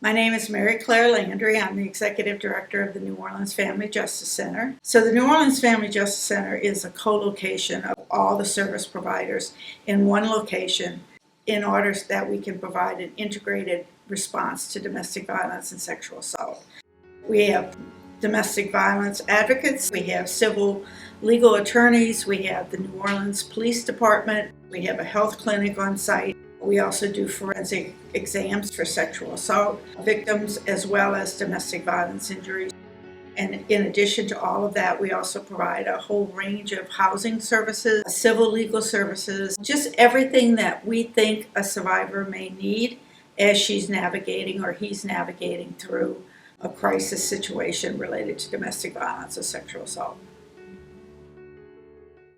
My name is Mary Claire Landry. I'm the Executive Director of the New Orleans Family Justice Center. So the New Orleans Family Justice Center is a co-location of all the service providers in one location in order that we can provide an integrated response to domestic violence and sexual assault. We have domestic violence advocates, we have civil legal attorneys, we have the New Orleans Police Department, we have a health clinic on site. We also do forensic exams for sexual assault victims as well as domestic violence injuries. And in addition to all of that, we also provide a whole range of housing services, civil legal services, just everything that we think a survivor may need as she's navigating or he's navigating through a crisis situation related to domestic violence or sexual assault.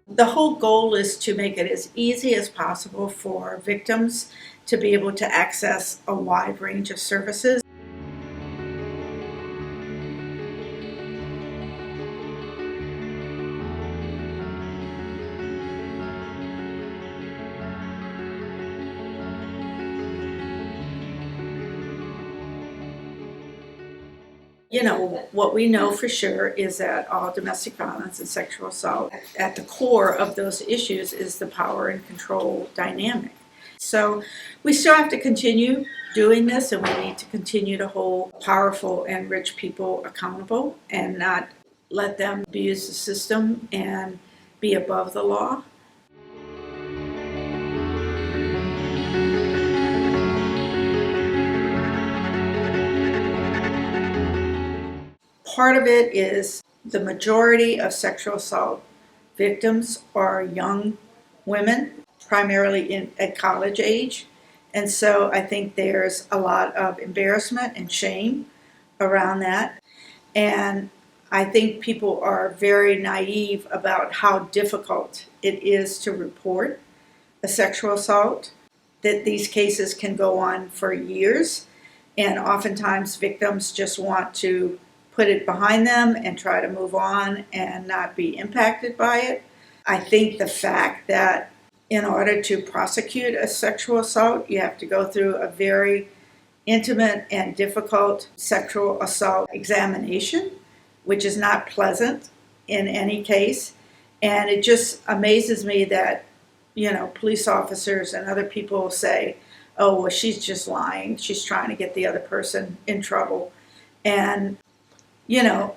The whole goal is to make it as easy as possible for victims to be able to access a wide range of services. What we know for sure is that all domestic violence and sexual assault, at the core of those issues is the power and control dynamic. So we still have to continue doing this, and we need to continue to hold powerful and rich people accountable and not let them abuse the system and be above the law. Part of it is the majority of sexual assault victims are young women, primarily at college age. And so I think there's a lot of embarrassment and shame around that. And I think people are very naive about how difficult it is to report a sexual assault, that these cases can go on for years. And oftentimes victims just want to put it behind them and try to move on and not be impacted by it. I think the fact that in order to prosecute a sexual assault, you have to go through a very intimate and difficult sexual assault examination, which is not pleasant in any case. And it just amazes me that, police officers and other people say, oh, well, she's just lying. She's trying to get the other person in trouble. And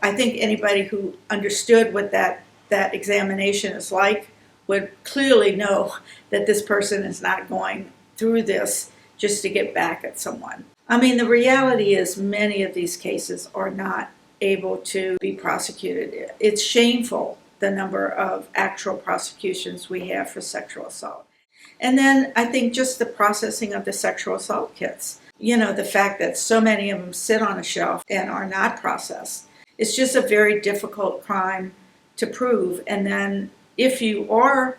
I think anybody who understood what that examination is like would clearly know that this person is not going through this just to get back at someone. I mean, the reality is many of these cases are not able to be prosecuted. It's shameful, the number of actual prosecutions we have for sexual assault. And then I think just the processing of the sexual assault kits. The fact that so many of them sit on a shelf and are not processed. It's just a very difficult crime to prove. And then if you are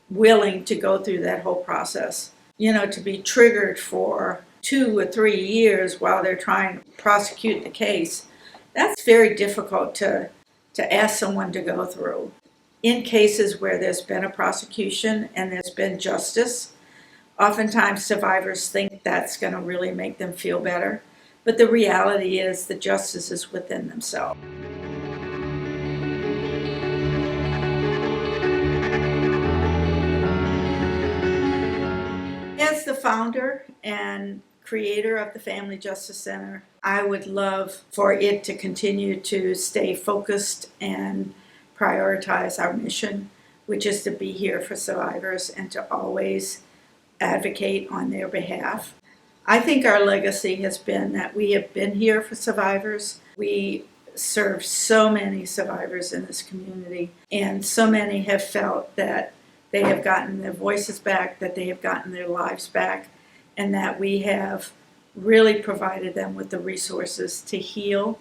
willing to go through that whole process, to be triggered for 2 or 3 years while they're trying to prosecute the case, that's very difficult to ask someone to go through. In cases where there's been a prosecution and there's been justice, oftentimes survivors think that's going to really make them feel better. But the reality is the justice is within themselves. As the founder and creator of the Family Justice Center, I would love for it to continue to stay focused and prioritize our mission, which is to be here for survivors and to always advocate on their behalf. I think our legacy has been that we have been here for survivors. We serve so many survivors in this community, and so many have felt that they have gotten their voices back, that they have gotten their lives back, and that we have really provided them with the resources to heal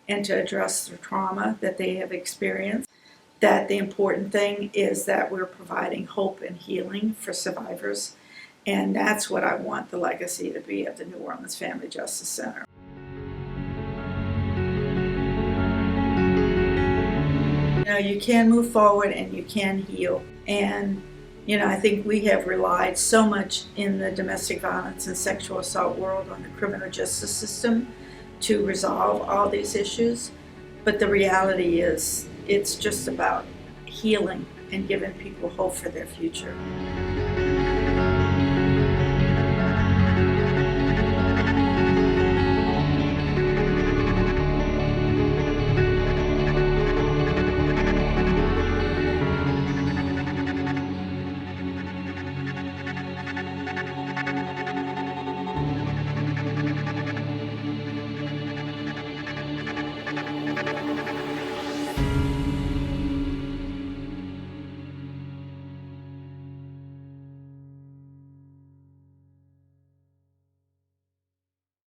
and to address the trauma that they have experienced. That the important thing is that we're providing hope and healing for survivors. And that's what I want the legacy to be of the New Orleans Family Justice Center. You can move forward and you can heal. And You know, I think we have relied so much in the domestic violence and sexual assault world on the criminal justice system to resolve all these issues. But the reality is, it's just about healing and giving people hope for their future.